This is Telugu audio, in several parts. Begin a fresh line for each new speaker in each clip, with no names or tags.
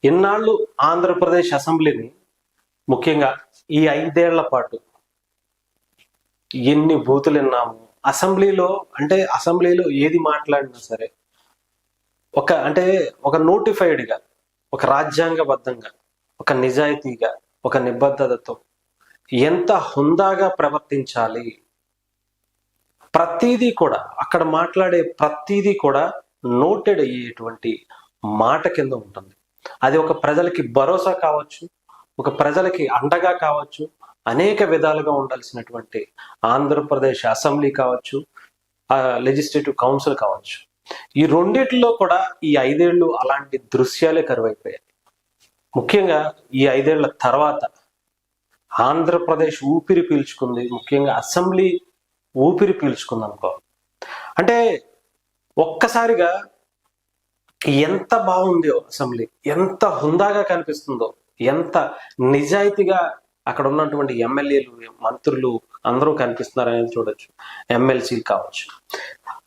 ఇన్నాళ్ళు ఆంధ్రప్రదేశ్ అసెంబ్లీని ముఖ్యంగా ఈ 5 ఏళ్ల పాటు ఎన్ని బూతులు విన్నాము. అసెంబ్లీలో ఏది మాట్లాడినా సరే ఒక నోటిఫైడ్గా, ఒక రాజ్యాంగబద్ధంగా, ఒక నిజాయితీగా, ఒక నిబద్ధతతో ఎంత హుందాగా ప్రవర్తించాలి. ప్రతిదీ కూడా అక్కడ మాట్లాడే ప్రతిదీ కూడా నోటెడ్ అయ్యేటువంటి మాట కింద ఉంటుంది. అది ఒక ప్రజలకి భరోసా కావచ్చు, ఒక ప్రజలకి అండగా కావచ్చు, అనేక విధాలుగా ఉండాల్సినటువంటి ఆంధ్రప్రదేశ్ అసెంబ్లీ కావచ్చు, లెజిస్లేటివ్ కౌన్సిల్ కావచ్చు. ఈ రెండిట్లో కూడా ఈ 5 ఏళ్ళు అలాంటి దృశ్యాలే కరువైపోయాయి. ముఖ్యంగా ఈ 5 ఏళ్ల తర్వాత ఆంధ్రప్రదేశ్ ఊపిరి పీల్చుకుంది. ముఖ్యంగా అసెంబ్లీ ఊపిరి పీల్చుకుంది అనుకో. అంటే ఒక్కసారిగా ఎంత బాగుందో అసెంబ్లీ, ఎంత హుందాగా కనిపిస్తుందో, ఎంత నిజాయితీగా అక్కడ ఉన్నటువంటి ఎమ్మెల్యేలు, మంత్రులు అందరూ కనిపిస్తున్నారు అనేది చూడొచ్చు. ఎమ్మెల్సీలు కావచ్చు,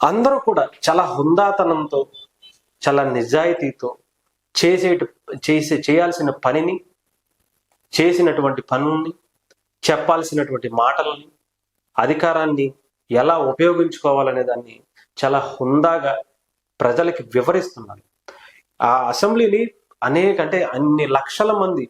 అందరూ కూడా చాలా హుందాతనంతో, చాలా నిజాయితీతో చేయాల్సిన పనిని, చేసినటువంటి పనుల్ని, చెప్పాల్సినటువంటి మాటలని, అధికారాన్ని ఎలా ఉపయోగించుకోవాలనే దాన్ని చాలా హుందాగా ప్రజలకి వివరిస్తున్నారు. ఆ అసెంబ్లీని అన్ని లక్షల మంది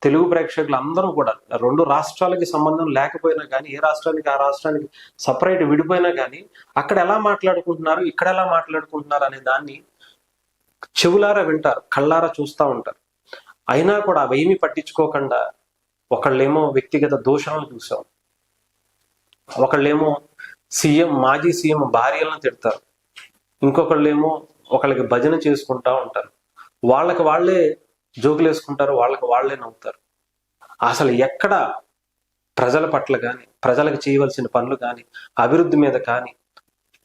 తెలుగు ప్రేక్షకులు అందరూ కూడా 2 రాష్ట్రాలకి సంబంధం లేకపోయినా కానీ, ఏ రాష్ట్రానికి ఆ రాష్ట్రానికి సపరేట్ విడిపోయినా కానీ అక్కడ ఎలా మాట్లాడుకుంటున్నారు, ఇక్కడ ఎలా మాట్లాడుకుంటున్నారు అనే దాన్ని చెవులారా వింటారు, కళ్ళారా చూస్తూ ఉంటారు. అయినా కూడా అవేమీ పట్టించుకోకుండా ఒకళ్ళేమో వ్యక్తిగత దూషణలు చూసాం, ఒకళ్ళేమో మాజీ సీఎం భార్యలను తిడతారు, ఇంకొకళ్ళేమో ఒకళ్ళకి భజన చేసుకుంటా ఉంటారు, వాళ్ళకి వాళ్ళే జోకులు వేసుకుంటారు, వాళ్ళకి వాళ్ళే నవ్వుతారు. అసలు ఎక్కడ ప్రజల పట్ల కానీ, ప్రజలకు చేయవలసిన పనులు కానీ, అభివృద్ధి మీద కానీ,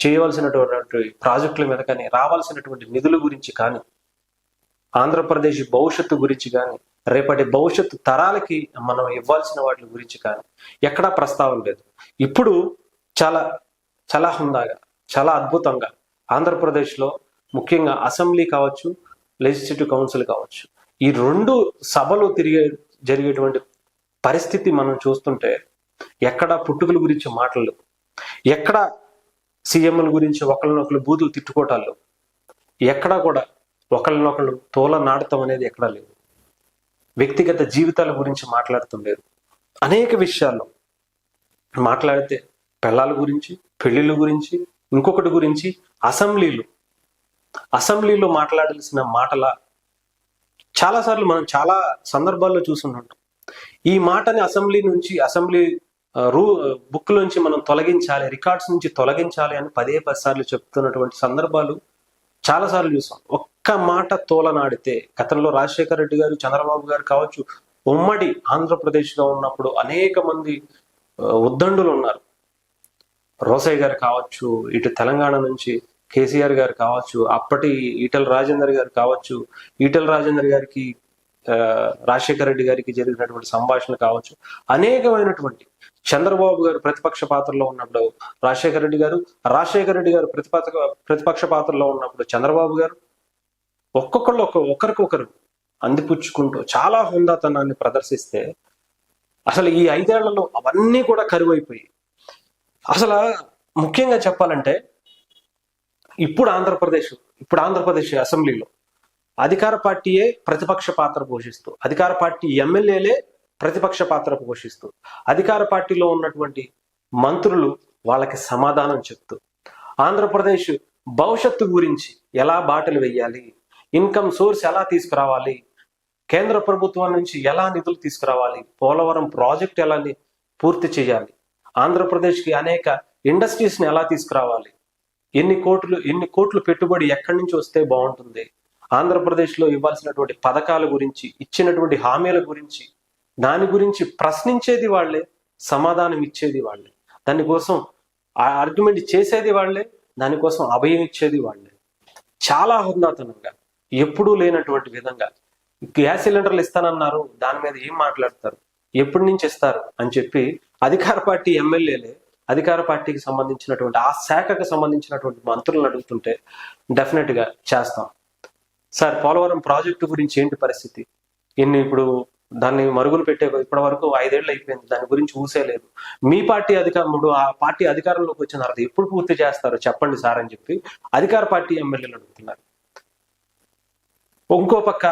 చేయవలసినటువంటి ప్రాజెక్టుల మీద కానీ, రావాల్సినటువంటి నిధుల గురించి కానీ, ఆంధ్రప్రదేశ్ భవిష్యత్తు గురించి కానీ, రేపటి భవిష్యత్తు తరాలకి మనం ఇవ్వాల్సిన వాటి గురించి కానీ ఎక్కడా ప్రస్తావన లేదు. ఇప్పుడు చాలా చాలా హుందాగా, చాలా అద్భుతంగా ఆంధ్రప్రదేశ్లో ముఖ్యంగా అసెంబ్లీ కావచ్చు, లెజిస్లేటివ్ కౌన్సిల్ కావచ్చు, ఈ 2 సభలు జరిగేటువంటి పరిస్థితి మనం చూస్తుంటే ఎక్కడ పుట్టుకల గురించి మాటలు, ఎక్కడ సీఎంల గురించి ఒకళ్ళనొకళ్ళు బూతులు తిట్టుకోవటాలు, ఎక్కడా కూడా ఒకళ్ళనొకళ్ళు తోల నాడటం అనేది ఎక్కడా లేదు. వ్యక్తిగత జీవితాల గురించి మాట్లాడుతుండేది. అనేక విషయాల్లో మాట్లాడితే పిల్లల గురించి, పెళ్లిళ్ళ గురించి, ఇంకొకటి గురించి అసెంబ్లీలో మాట్లాడాల్సిన మాటల చాలాసార్లు మనం చాలా సందర్భాల్లో చూసుంటాం. ఈ మాటని అసెంబ్లీ బుక్ నుంచి మనం తొలగించాలి, రికార్డ్స్ నుంచి తొలగించాలి అని 10 సార్లు చెప్తున్నటువంటి సందర్భాలు చాలాసార్లు చూసాం. ఒక్క మాట తోలనాడితే, గతంలో రాజశేఖర రెడ్డి గారు, చంద్రబాబు గారు కావచ్చు, ఉమ్మడి ఆంధ్రప్రదేశ్లో ఉన్నప్పుడు అనేక మంది ఉద్దండులు ఉన్నారు. రోసయ్య గారు కావచ్చు, ఇటు తెలంగాణ నుంచి కేసీఆర్ గారు కావచ్చు, అప్పటి ఈటెల రాజేందర్ గారు కావచ్చు, ఈటెల రాజేందర్ గారికి రాజశేఖర రెడ్డి గారికి జరిగినటువంటి సంభాషణ కావచ్చు, అనేకమైనటువంటి చంద్రబాబు గారు ప్రతిపక్ష పాత్రలో ఉన్నప్పుడు రాజశేఖర రెడ్డి గారు ప్రతిపక్ష పాత్రలో ఉన్నప్పుడు చంద్రబాబు గారు ఒకరికొకరు అందిపుచ్చుకుంటూ చాలా హుందాతనాన్ని ప్రదర్శిస్తే అసలు ఈ 5 ఏళ్లలో అవన్నీ కూడా కరువైపోయి, అసలు ముఖ్యంగా చెప్పాలంటే ఇప్పుడు ఆంధ్రప్రదేశ్ అసెంబ్లీలో అధికార పార్టీయే ప్రతిపక్ష పాత్ర పోషిస్తూ, అధికార పార్టీ ఎమ్మెల్యేలే ప్రతిపక్ష పాత్ర పోషిస్తూ, అధికార పార్టీలో ఉన్నటువంటి మంత్రులు వాళ్ళకి సమాధానం చెప్తూ, ఆంధ్రప్రదేశ్ భవిష్యత్తు గురించి ఎలా బాటలు వేయాలి, ఇన్కమ్ సోర్స్ ఎలా తీసుకురావాలి, కేంద్ర ప్రభుత్వం నుంచి ఎలా నిధులు తీసుకురావాలి, పోలవరం ప్రాజెక్ట్ ఎలా పూర్తి చేయాలి, ఆంధ్రప్రదేశ్కి అనేక ఇండస్ట్రీస్ని ఎలా తీసుకురావాలి, ఎన్ని కోట్లు పెట్టుబడి ఎక్కడి నుంచి వస్తే బాగుంటుంది, ఆంధ్రప్రదేశ్లో ఇవ్వాల్సినటువంటి పథకాల గురించి, ఇచ్చినటువంటి హామీల గురించి, దాని గురించి ప్రశ్నించేది వాళ్లే, సమాధానం ఇచ్చేది వాళ్లే, దానికోసం ఆర్గ్యుమెంట్ చేసేది వాళ్లే, దానికోసం అభయం ఇచ్చేది వాళ్లే. చాలా హుందాతనంగా, ఎప్పుడూ లేనటువంటి విధంగా గ్యాస్ సిలిండర్లు ఇస్తానన్నారు, దాని మీద ఏం మాట్లాడతారు, ఎప్పటి నుంచి ఇస్తారు అని చెప్పి అధికార పార్టీ ఎమ్మెల్యేలే అధికార పార్టీకి సంబంధించినటువంటి ఆ శాఖకు సంబంధించినటువంటి మంత్రులను అడుగుతుంటే డెఫినెట్ గా చేస్తాం. సార్ పోలవరం ప్రాజెక్టు గురించి ఏంటి పరిస్థితి? ఇప్పుడు దాన్ని మరుగులు పెట్టే ఇప్పటి వరకు 5 ఏళ్ళు అయిపోయింది, దాని గురించి ఊసేలేదు. మీ పార్టీ అధికారులు ఆ పార్టీ అధికారంలోకి వచ్చిన తర్వాత ఎప్పుడు పూర్తి చేస్తారో చెప్పండి సార్ అని చెప్పి అధికార పార్టీ ఎమ్మెల్యేలు అడుగుతున్నారు. ఇంకో పక్క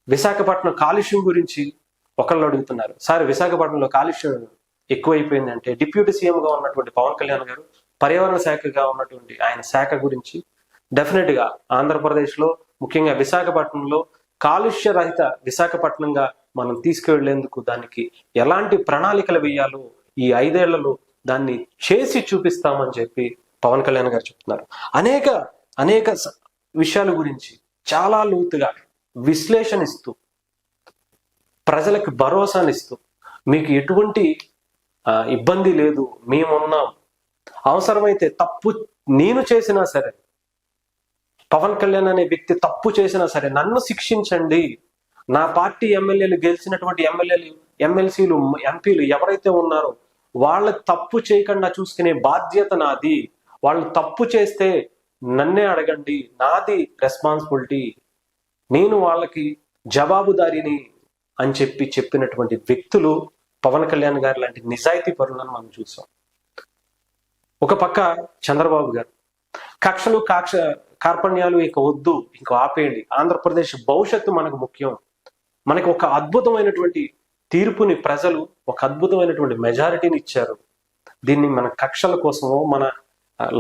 విశాఖపట్నం కాలుష్యం గురించి ఒకళ్ళు అడుగుతున్నారు. సార్ విశాఖపట్నంలో కాలుష్యం ఎక్కువైపోయింది అంటే డిప్యూటీ సీఎంగా ఉన్నటువంటి పవన్ కళ్యాణ్ గారు, పర్యావరణ శాఖగా ఉన్నటువంటి ఆయన శాఖ గురించి డెఫినెట్ గా ఆంధ్రప్రదేశ్లో ముఖ్యంగా విశాఖపట్నంలో కాలుష్య రహిత విశాఖపట్నంగా మనం తీసుకువెళ్లేందుకు దానికి ఎలాంటి ప్రణాళికలు వేయాలో ఈ 5 ఏళ్లలో దాన్ని చేసి చూపిస్తామని చెప్పి పవన్ కళ్యాణ్ గారు చెప్తున్నారు. అనేక విషయాల గురించి చాలా లోతుగా విశ్లేషణిస్తూ ప్రజలకు భరోసానిస్తూ మీకు ఎటువంటి ఇబ్బంది లేదు, మేమున్నాం, అవసరమైతే తప్పు నేను చేసినా సరే, పవన్ కళ్యాణ్ అనే వ్యక్తి తప్పు చేసినా సరే నన్ను శిక్షించండి, నా పార్టీ ఎమ్మెల్యేలు గెలిచినటువంటి ఎమ్మెల్సీలు ఎంపీలు ఎవరైతే ఉన్నారో వాళ్ళు తప్పు చేయకుండా చూసుకునే బాధ్యత నాది, వాళ్ళు తప్పు చేస్తే నన్నే అడగండి, నాది రెస్పాన్సిబిలిటీ, నేను వాళ్ళకి జవాబుదారిని అని చెప్పినటువంటి వ్యక్తులు పవన్ కళ్యాణ్ గారు లాంటి నిజాయితీ పరులను మనం చూసాం. ఒక పక్క చంద్రబాబు గారు కక్షలు కార్పణ్యాలు ఇక వద్దు, ఇంక ఆపేయండి, ఆంధ్రప్రదేశ్ భవిష్యత్తు మనకు ముఖ్యం, మనకి ఒక అద్భుతమైనటువంటి తీర్పుని ప్రజలు ఒక అద్భుతమైనటువంటి మెజారిటీని ఇచ్చారు, దీన్ని మన కక్షల కోసమో మన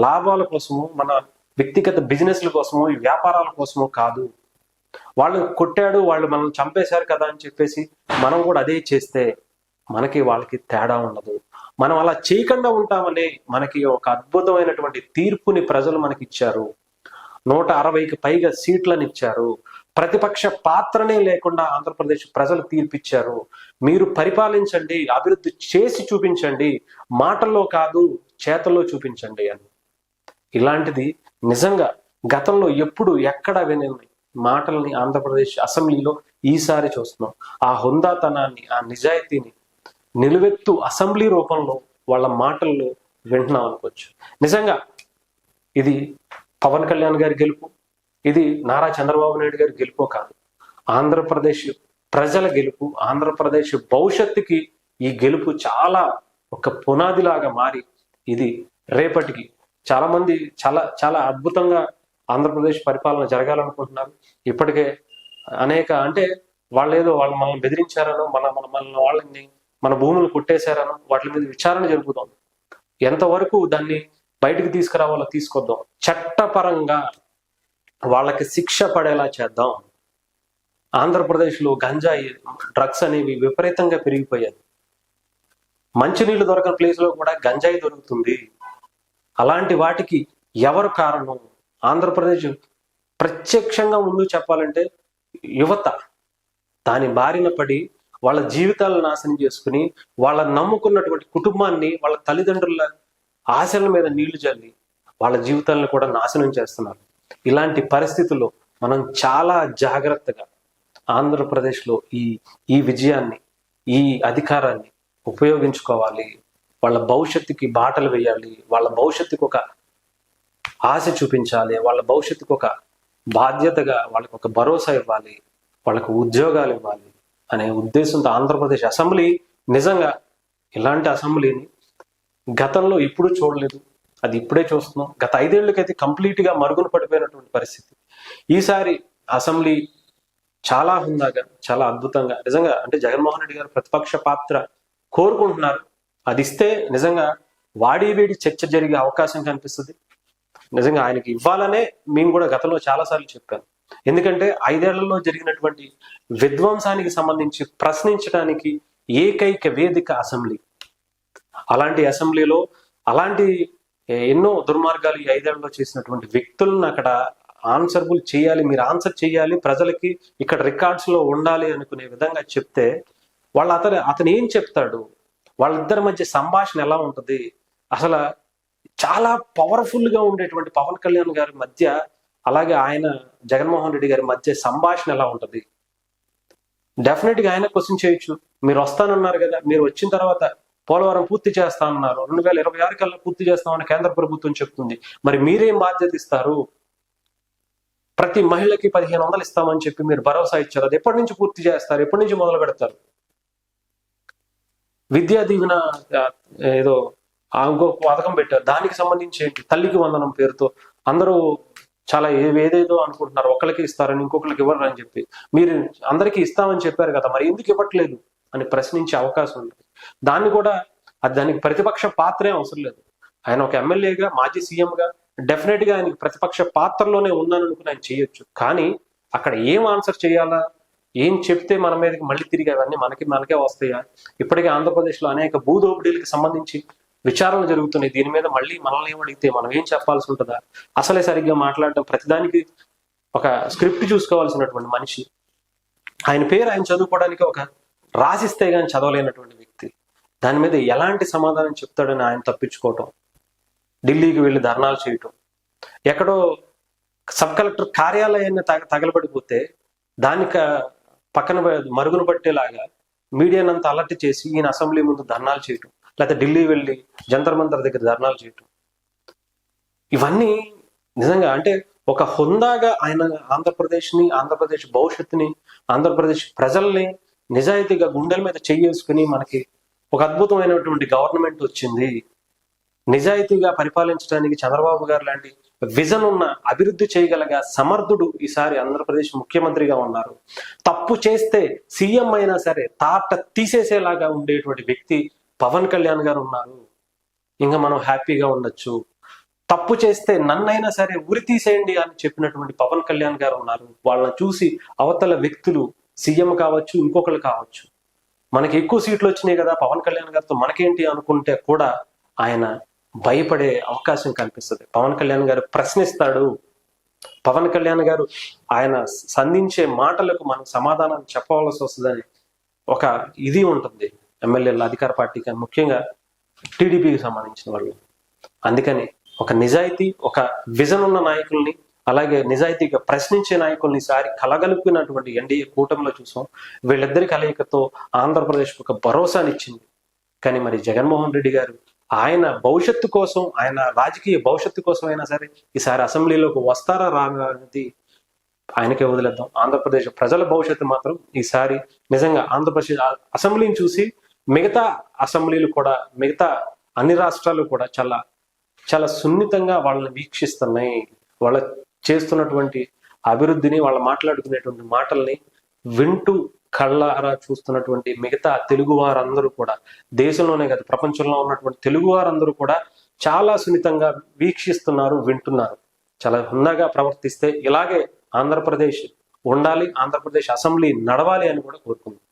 లాభాల కోసమో మన వ్యక్తిగత బిజినెస్ల కోసమో ఈ వ్యాపారాల కోసమో కాదు, వాళ్ళు కొట్టాడు వాళ్ళు మనల్ని చంపేశారు కదా అని చెప్పేసి మనం కూడా అదే చేస్తే మనకి వాళ్ళకి తేడా ఉండదు, మనం అలా చేయకుండా ఉంటామని మనకి ఒక అద్భుతమైనటువంటి తీర్పుని ప్రజలు మనకి ఇచ్చారు, 160కి పైగా సీట్లను ఇచ్చారు, ప్రతిపక్ష పాత్రనే లేకుండా ఆంధ్రప్రదేశ్ ప్రజలు తీర్పిచ్చారు, మీరు పరిపాలించండి, అభివృద్ధి చేసి చూపించండి, మాటల్లో కాదు చేతల్లో చూపించండి అని. ఇలాంటిది నిజంగా గతంలో ఎప్పుడు ఎక్కడ వినని మాటల్ని ఆంధ్రప్రదేశ్ అసెంబ్లీలో ఈసారి చూస్తున్నాం. ఆ హుందాతనాన్ని, ఆ నిజాయితీని నిలువెత్తు అసెంబ్లీ రూపంలో వాళ్ళ మాటల్లో వింటున్నాం అనుకోవచ్చు. నిజంగా ఇది పవన్ కళ్యాణ్ గారి గెలుపు, ఇది నారా చంద్రబాబు నాయుడు గారి గెలుపు కాదు, ఆంధ్రప్రదేశ్ ప్రజల గెలుపు, ఆంధ్రప్రదేశ్ భవిష్యత్తుకి ఈ గెలుపు చాలా ఒక పునాదిలాగా మారి ఇది రేపటికి చాలా మంది చాలా అద్భుతంగా ఆంధ్రప్రదేశ్ పరిపాలన జరగాలనుకుంటున్నారు. ఇప్పటికే అంటే వాళ్ళు మనల్ని బెదిరించారనో వాళ్ళని మన భూములు కొట్టేశారనో వాటి మీద విచారణ జరుపుదాం, ఎంతవరకు దాన్ని బయటకు తీసుకురావాలో తీసుకొద్దాం, చట్టపరంగా వాళ్ళకి శిక్ష పడేలా చేద్దాం. ఆంధ్రప్రదేశ్లో గంజాయి డ్రగ్స్ అనేవి విపరీతంగా పెరిగిపోయాయి, మంచినీళ్ళు దొరకని ప్లేస్ లో కూడా గంజాయి దొరుకుతుంది. అలాంటి వాటికి ఎవరు కారణం? ఆంధ్రప్రదేశ్ ప్రత్యక్షంగా ముందు చెప్పాలంటే యువత దాని బారిన పడి వాళ్ళ జీవితాలను నాశనం చేసుకుని వాళ్ళ నమ్ముకున్నటువంటి కుటుంబాన్ని, వాళ్ళ తల్లిదండ్రుల ఆశల మీద నీళ్లు చల్లి వాళ్ళ జీవితాలను కూడా నాశనం చేస్తున్నారు. ఇలాంటి పరిస్థితుల్లో మనం చాలా జాగ్రత్తగా ఆంధ్రప్రదేశ్లో ఈ విజయాన్ని, ఈ అధికారాన్ని ఉపయోగించుకోవాలి, వాళ్ళ భవిష్యత్తుకి బాటలు వేయాలి, వాళ్ళ భవిష్యత్తుకు ఒక ఆశ చూపించాలి, వాళ్ళ భవిష్యత్తుకు ఒక బాధ్యతగా వాళ్ళకి ఒక భరోసా ఇవ్వాలి, వాళ్ళకు ఉద్యోగాలు ఇవ్వాలి అనే ఉద్దేశంతో ఆంధ్రప్రదేశ్ అసెంబ్లీ నిజంగా ఇలాంటి అసెంబ్లీని గతంలో ఎప్పుడూ చూడలేదు, అది ఇప్పుడే చూస్తున్నాం. గత 5 ఏళ్ళకైతే కంప్లీట్ గా మరుగున పడిపోయినటువంటి పరిస్థితి. ఈసారి అసెంబ్లీ చాలా హుందాగా, చాలా అద్భుతంగా, నిజంగా అంటే జగన్మోహన్ రెడ్డి గారు ప్రతిపక్ష పాత్ర కోరుకుంటున్నారు, అది ఇస్తే నిజంగా వాడి చర్చ జరిగే అవకాశం కనిపిస్తుంది. నిజంగా ఆయనకి ఇవ్వాలనే మేము కూడా గతంలో చాలాసార్లు చెప్పాను. ఎందుకంటే 5 ఏళ్లలో జరిగినటువంటి విధ్వంసానికి సంబంధించి ప్రశ్నించడానికి ఏకైక వేదిక అసెంబ్లీ. అలాంటి అసెంబ్లీలో అలాంటి ఎన్నో దుర్మార్గాలు ఈ 5 ఏళ్లలో చేసినటువంటి వ్యక్తులను అక్కడ ఆన్సరబుల్ చేయాలి, మీరు ఆన్సర్ చేయాలి, ప్రజలకి ఇక్కడ రికార్డ్స్ లో ఉండాలి అనుకునే విధంగా చెప్తే అతను ఏం చెప్తాడు, వాళ్ళిద్దరి మధ్య సంభాషణ ఎలా ఉంటుంది, అసలు చాలా పవర్ఫుల్ గా ఉండేటువంటి పవన్ కళ్యాణ్ గారి మధ్య అలాగే ఆయన జగన్మోహన్ రెడ్డి గారి మధ్య సంభాషణ ఎలా ఉంటది? డెఫినెట్ గా ఆయన క్వశ్చన్ చేయొచ్చు, మీరు వస్తానన్నారు కదా, మీరు వచ్చిన తర్వాత పోలవరం పూర్తి చేస్తానన్నారు, 2026 కల్లా పూర్తి చేస్తామని కేంద్ర ప్రభుత్వం చెప్తుంది, మరి మీరేం బాధ్యత ఇస్తారు? ప్రతి మహిళకి 1500 ఇస్తామని చెప్పి మీరు భరోసా ఇచ్చారు. అది ఎప్పటి నుంచి పూర్తి చేస్తారు? ఎప్పటి నుంచి మొదలు పెడతారు? విద్యా దీవెన ఏదో ఇంకో పథకం పెట్టారు, దానికి సంబంధించి ఏంటి? తల్లికి వందనం పేరుతో అందరూ చాలా ఏదేదో అనుకుంటున్నారు, ఒకరికి ఇస్తారని ఇంకొకరికి ఇవ్వరు అని చెప్పి. మీరు అందరికీ ఇస్తామని చెప్పారు కదా, మరి ఎందుకు ఇవ్వట్లేదు అని ప్రశ్నించే అవకాశం ఉంది. దాన్ని కూడా దానికి ప్రతిపక్ష పాత్రే అవసరం లేదు. ఆయన ఒక ఎమ్మెల్యేగా, మాజీ సీఎంగా డెఫినెట్ గా ఆయనకి ప్రతిపక్ష పాత్రలోనే ఉన్నాను అనుకుని ఆయన చేయొచ్చు. కానీ అక్కడ ఏం ఆన్సర్ చేయాలా, ఏం చెప్తే మన మీదకి మళ్ళీ తిరిగి అవన్నీ మనకే వస్తాయా? ఇప్పటికే ఆంధ్రప్రదేశ్లో అనేక భూదోపిడీలకు సంబంధించి విచారణలు జరుగుతున్నాయి. దీని మీద మళ్ళీ మనల్ని ఏమడిగితే మనం ఏం చెప్పాల్సి ఉంటుందా? అసలే సరిగ్గా మాట్లాడడం, ప్రతిదానికి ఒక స్క్రిప్ట్ చూసుకోవాల్సినటువంటి మనిషి. ఆయన పేరు ఆయన చదువుకోవడానికి ఒక రాసిస్తే కానీ చదవలేనటువంటి వ్యక్తి. దాని మీద ఎలాంటి సమాధానం చెప్తాడని ఆయన తప్పించుకోవటం, ఢిల్లీకి వెళ్ళి ధర్నాలు చేయటం, ఎక్కడో సబ్ కలెక్టర్ కార్యాలయాన్ని తగలబడిపోతే దానికి పక్కన మరుగున పట్టేలాగా మీడియానంతా అలర్ట్ చేసి ఈయన అసెంబ్లీ ముందు ధర్నాలు చేయటం, లేకపోతే ఢిల్లీ వెళ్ళి జంతర్ మంతర్ దగ్గర ధర్నాలు చేయటం, ఇవన్నీ నిజంగా అంటే ఒక హుందాగా ఆయన ఆంధ్రప్రదేశ్ని, ఆంధ్రప్రదేశ్ భవిష్యత్తుని, ఆంధ్రప్రదేశ్ ప్రజల్ని నిజాయితీగా గుండెల మీద చెయ్యేసుకుని మనకి ఒక అద్భుతమైనటువంటి గవర్నమెంట్ వచ్చింది, నిజాయితీగా పరిపాలించడానికి చంద్రబాబు గారు లాంటి విజన్ ఉన్న, అభివృద్ధి చేయగలగా సమర్థుడు ఈసారి ఆంధ్రప్రదేశ్ ముఖ్యమంత్రిగా ఉన్నారు. తప్పు చేస్తే సీఎం అయినా సరే తాట తీసేసేలాగా ఉండేటువంటి వ్యక్తి పవన్ కళ్యాణ్ గారు ఉన్నారు. ఇంకా మనం హ్యాపీగా ఉండొచ్చు. తప్పు చేస్తే నన్నైనా సరే ఉరి తీసేయండి అని చెప్పినటువంటి పవన్ కళ్యాణ్ గారు ఉన్నారు. వాళ్ళని చూసి అవతల వ్యక్తులు సీఎం కావచ్చు, ఇంకొకరు కావచ్చు, మనకి ఎక్కువ సీట్లు వచ్చినాయి కదా పవన్ కళ్యాణ్ గారితో మనకేంటి అనుకుంటే కూడా ఆయన భయపడే అవకాశం కనిపిస్తుంది. పవన్ కళ్యాణ్ గారు ప్రశ్నిస్తాడు. పవన్ కళ్యాణ్ గారు ఆయన సంధించే మాటలకు మనం సమాధానం చెప్పవలసి వస్తుందని ఒక ఇది ఉంటుంది ఎమ్మెల్యేల అధికార పార్టీకి, ముఖ్యంగా టీడీపీకి సంబంధించిన వాళ్ళు. అందుకని ఒక నిజాయితీ, ఒక విజన్ ఉన్న నాయకుల్ని, అలాగే నిజాయితీగా ప్రశ్నించే నాయకుల్ని ఈసారి కలగలుపుకున్నటువంటి ఎన్డీఏ కూటమిలో చూసాం. వీళ్ళిద్దరి కలయికతో ఆంధ్రప్రదేశ్ ఒక భరోసానిచ్చింది. కానీ మరి జగన్మోహన్ రెడ్డి గారు ఆయన భవిష్యత్తు కోసం, ఆయన రాజకీయ భవిష్యత్తు కోసం అయినా సరే ఈసారి అసెంబ్లీలోకి వస్తారా రానేది ఆయనకే వదిలేద్దాం. ఆంధ్రప్రదేశ్ ప్రజల భవిష్యత్తు మాత్రం ఈసారి నిజంగా ఆంధ్రప్రదేశ్ అసెంబ్లీని చూసి మిగతా అసెంబ్లీలు కూడా, మిగతా అన్ని రాష్ట్రాలు కూడా చాలా చాలా సున్నితంగా వాళ్ళని వీక్షిస్తున్నాయి. వాళ్ళ చేస్తున్నటువంటి అభివృద్ధిని, వాళ్ళు మాట్లాడుకునేటువంటి మాటల్ని వింటూ కళ్ళారా చూస్తున్నటువంటి మిగతా తెలుగు వారందరూ కూడా, దేశంలోనే కాదు ప్రపంచంలో ఉన్నటువంటి తెలుగు వారందరూ కూడా చాలా సున్నితంగా వీక్షిస్తున్నారు, వింటున్నారు. చాలా హుందాగా ప్రవర్తిస్తే ఇలాగే ఆంధ్రప్రదేశ్ ఉండాలి, ఆంధ్రప్రదేశ్ అసెంబ్లీ నడవాలి అని కూడా కోరుకుంది.